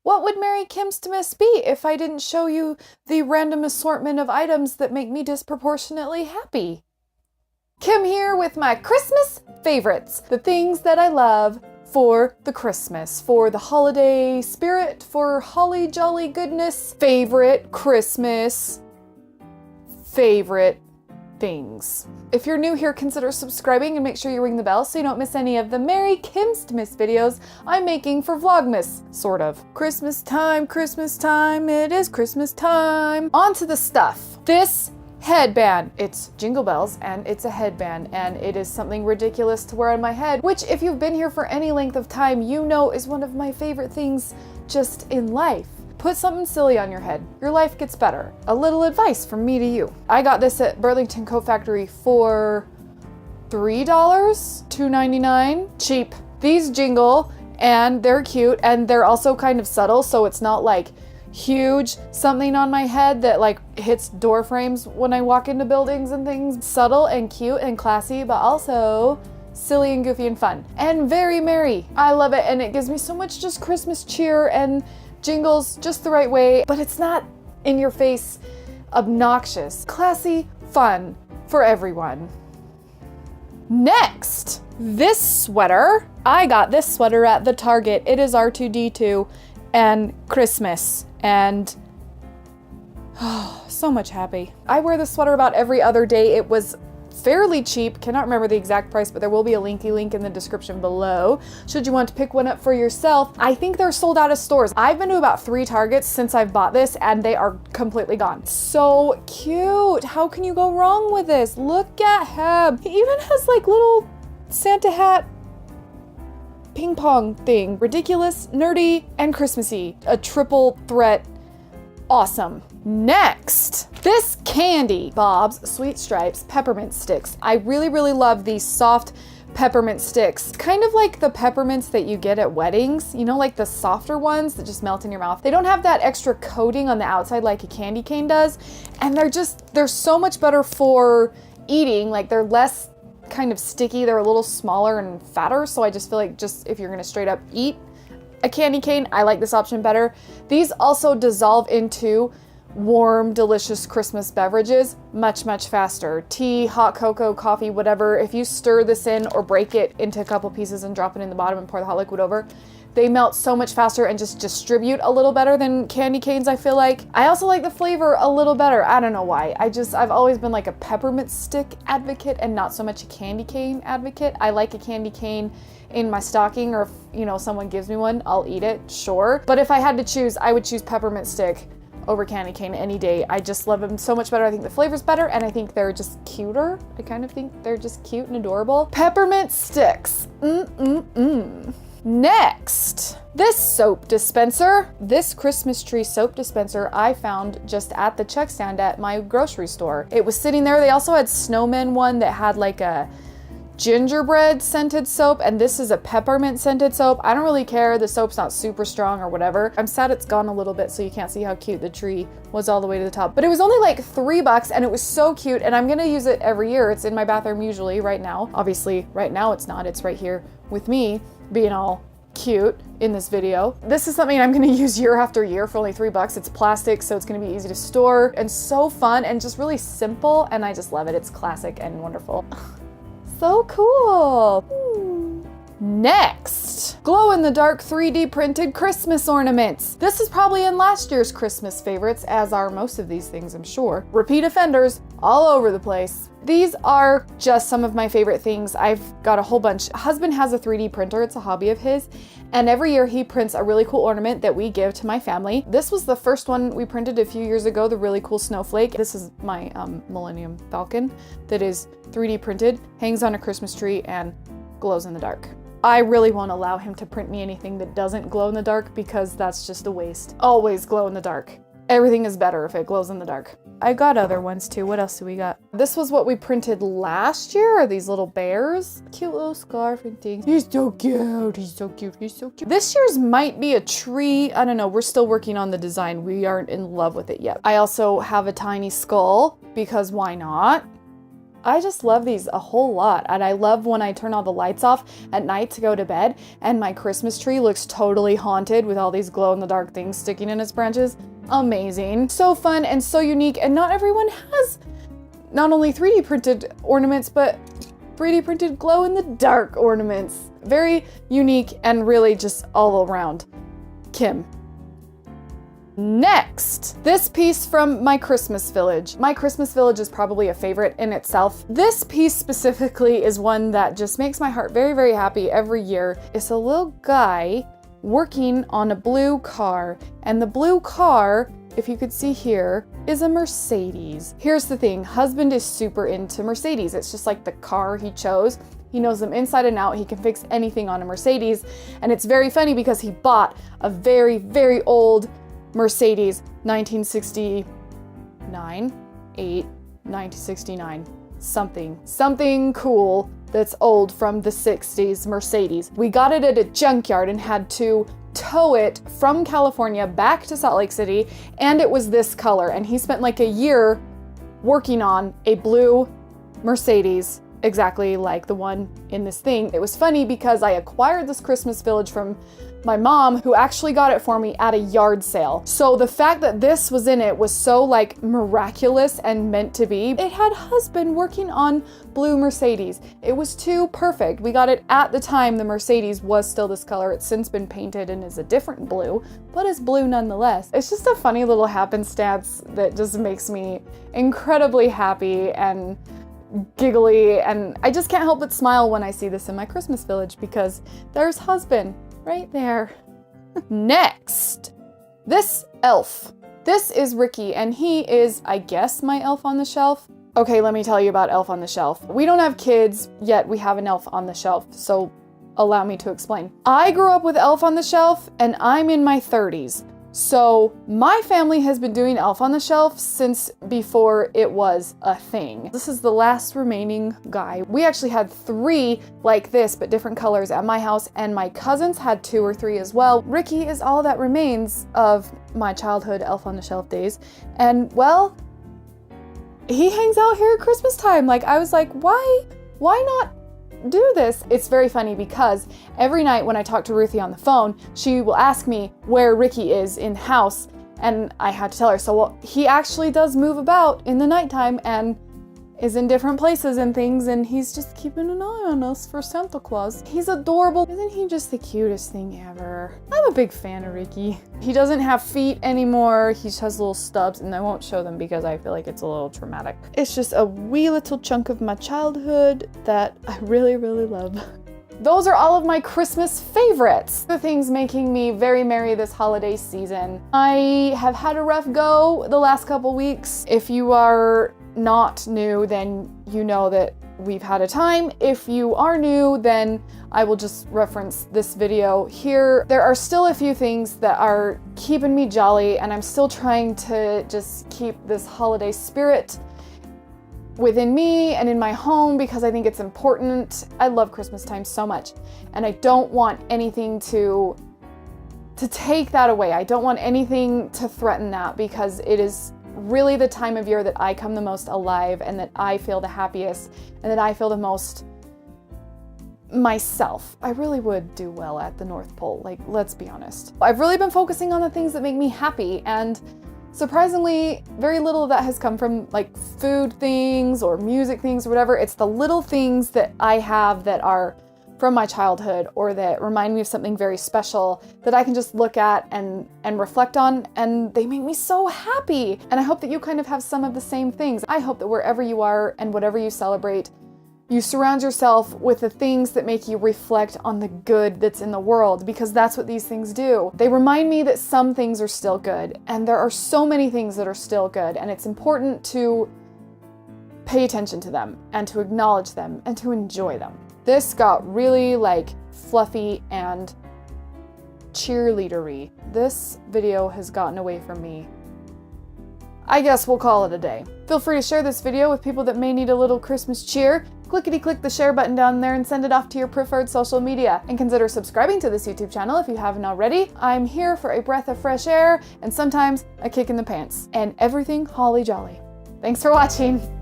What would Merry Kimsmas be if I didn't show you the random assortment of items that make me disproportionately happy? Kim here with my Christmas favorites. The things that I love for the Christmas, for the holiday spirit, for holly jolly goodness. Favorite Christmas favorite things. If you're new here, consider subscribing and make sure you ring the bell so you don't miss any of the Merry Kimsmas videos I'm making for Vlogmas, sort of. Christmas time, it is Christmas time. On to the stuff. This headband. It's Jingle Bells and it's a headband and it is something ridiculous to wear on my head, which if you've been here for any length of time, you know is one of my favorite things just in life. Put something silly on your head. Your life gets better. A little advice from me to you. I got this at Burlington Coat Factory for $3, $2.99. Cheap. These jingle and they're cute and they're also kind of subtle, so it's not like huge something on my head that like hits door frames when I walk into buildings and things. Subtle and cute and classy, but also silly and goofy and fun and very merry. I love it and it gives me so much just Christmas cheer and jingles just the right way, but it's not in your face, obnoxious, classy, fun for everyone. Next, this sweater. I got this sweater at the Target. It is R2-D2 and Christmas and so much happy. I wear this sweater about every other day. It was fairly cheap, cannot remember the exact price, but there will be a link in the description below should you want to pick one up for yourself. I think they're sold out of stores. I've been to about 3 Targets since I've bought this and they are completely gone. So cute. How can you go wrong with this? Look at him. He even has like little Santa hat ping pong thing. Ridiculous, nerdy, and Christmassy. A triple threat. Awesome. Next, this candy. Bob's Sweet Stripes Peppermint Sticks. I really, really love these soft peppermint sticks. Kind of like the peppermints that you get at weddings, you know, like the softer ones that just melt in your mouth. They don't have that extra coating on the outside like a candy cane does, and they're so much better for eating. Like they're less kind of sticky, they're a little smaller and fatter, so I just feel like just if you're gonna straight up eat a candy cane, I like this option better. These also dissolve into warm, delicious Christmas beverages much, much faster. Tea, hot cocoa, coffee, whatever. If you stir this in or break it into a couple pieces and drop it in the bottom and pour the hot liquid over, they melt so much faster and just distribute a little better than candy canes, I feel like. I also like the flavor a little better. I don't know why. I've always been like a peppermint stick advocate and not so much a candy cane advocate. I like a candy cane in my stocking, or if, you know, someone gives me one, I'll eat it, sure. But if I had to choose, I would choose peppermint stick over candy cane any day. I just love them so much better. I think the flavor's better and I think they're just cuter. I kind of think they're just cute and adorable. Peppermint Sticks. Next, this soap dispenser. This Christmas tree soap dispenser I found just at the check stand at my grocery store. It was sitting there. They also had snowman one that had like a gingerbread scented soap, and this is a peppermint scented soap. I don't really care, the soap's not super strong or whatever. I'm sad it's gone a little bit so you can't see how cute the tree was all the way to the top, but it was only like $3 and it was so cute, and I'm gonna use it every year. It's in my bathroom usually right now. Obviously right now it's not, it's right here with me being all cute in this video. This is something I'm gonna use year after year for only $3. It's plastic, so it's gonna be easy to store and so fun and just really simple, and I just love it. It's classic and wonderful. So cool. Next, glow-in-the-dark 3D printed Christmas ornaments. This is probably in last year's Christmas favorites, as are most of these things, I'm sure. Repeat offenders all over the place. These are just some of my favorite things. I've got a whole bunch. Husband has a 3D printer, it's a hobby of his, and every year he prints a really cool ornament that we give to my family. This was the first one we printed a few years ago, the really cool snowflake. This is my Millennium Falcon that is 3D printed, hangs on a Christmas tree, and glows in the dark. I really won't allow him to print me anything that doesn't glow in the dark because that's just a waste. Always glow in the dark. Everything is better if it glows in the dark. I got other ones too. What else do we got? This was what we printed last year, are these little bears. Cute little scarf and things. He's so cute, he's so cute, he's so cute. This year's might be a tree. I don't know, we're still working on the design. We aren't in love with it yet. I also have a tiny skull because why not? I just love these a whole lot, and I love when I turn all the lights off at night to go to bed and my Christmas tree looks totally haunted with all these glow-in-the-dark things sticking in its branches. Amazing. So fun and so unique, and not everyone has not only 3D printed ornaments, but 3D printed glow-in-the-dark ornaments. Very unique and really just all around. Kim. Next, this piece from My Christmas Village. My Christmas Village is probably a favorite in itself. This piece specifically is one that just makes my heart very, very happy every year. It's a little guy working on a blue car, and the blue car, if you could see here, is a Mercedes. Here's the thing, husband is super into Mercedes. It's just like the car he chose. He knows them inside and out. He can fix anything on a Mercedes. And it's very funny because he bought a very, very old Mercedes 1969, 1969, something cool that's old from the 60s Mercedes. We got it at a junkyard and had to tow it from California back to Salt Lake City, and it was this color, and he spent like a year working on a blue Mercedes exactly like the one in this thing. It was funny because I acquired this Christmas Village from my mom, who actually got it for me at a yard sale. So the fact that this was in it was so like miraculous and meant to be. It had husband working on blue Mercedes. It was too perfect. We got it at the time the Mercedes was still this color. It's since been painted and is a different blue, but it's blue nonetheless. It's just a funny little happenstance that just makes me incredibly happy and giggly, and I just can't help but smile when I see this in My Christmas Village because there's husband right there. Next, this elf. This is Ricky, and he is, I guess, my elf on the shelf. Okay, let me tell you about Elf on the Shelf. We don't have kids, yet we have an elf on the shelf, so allow me to explain. I grew up with Elf on the Shelf, and I'm in my 30s. So my family has been doing Elf on the Shelf since before it was a thing. This is the last remaining guy. We actually had 3 like this, but different colors at my house, and my cousins had 2 or 3 as well. Ricky is all that remains of my childhood Elf on the Shelf days. And well, he hangs out here at Christmas time. Like, I was like, why not do this? It's very funny because every night when I talk to Ruthie on the phone, she will ask me where Ricky is in the house, and I had to tell her. So well, he actually does move about in the nighttime and is in different places and things, and he's just keeping an eye on us for Santa Claus. He's adorable. Isn't he just the cutest thing ever? I'm a big fan of Ricky. He doesn't have feet anymore. He just has little stubs, and I won't show them because I feel like it's a little traumatic. It's just a wee little chunk of my childhood that I really, really love. Those are all of my Christmas favorites. The things making me very merry this holiday season. I have had a rough go the last couple weeks. If you are not new, then you know that we've had a time. If you are new, then I will just reference this video here. There are still a few things that are keeping me jolly, and I'm still trying to just keep this holiday spirit within me and in my home because I think it's important. I love Christmas time so much, and I don't want anything to take that away. I don't want anything to threaten that because it is really the time of year that I come the most alive and that I feel the happiest and that I feel the most myself. I really would do well at the North Pole, like, let's be honest. I've really been focusing on the things that make me happy, and surprisingly, very little of that has come from like food things or music things or whatever. It's the little things that I have that are from my childhood or that remind me of something very special that I can just look at and reflect on, and they make me so happy. And I hope that you kind of have some of the same things. I hope that wherever you are and whatever you celebrate, you surround yourself with the things that make you reflect on the good that's in the world, because that's what these things do. They remind me that some things are still good, and there are so many things that are still good, and it's important to pay attention to them and to acknowledge them and to enjoy them. This got really like fluffy and cheerleadery. This video has gotten away from me. I guess we'll call it a day. Feel free to share this video with people that may need a little Christmas cheer. Clickety-click the share button down there and send it off to your preferred social media. And consider subscribing to this YouTube channel if you haven't already. I'm here for a breath of fresh air and sometimes a kick in the pants. And everything holly jolly. Thanks for watching.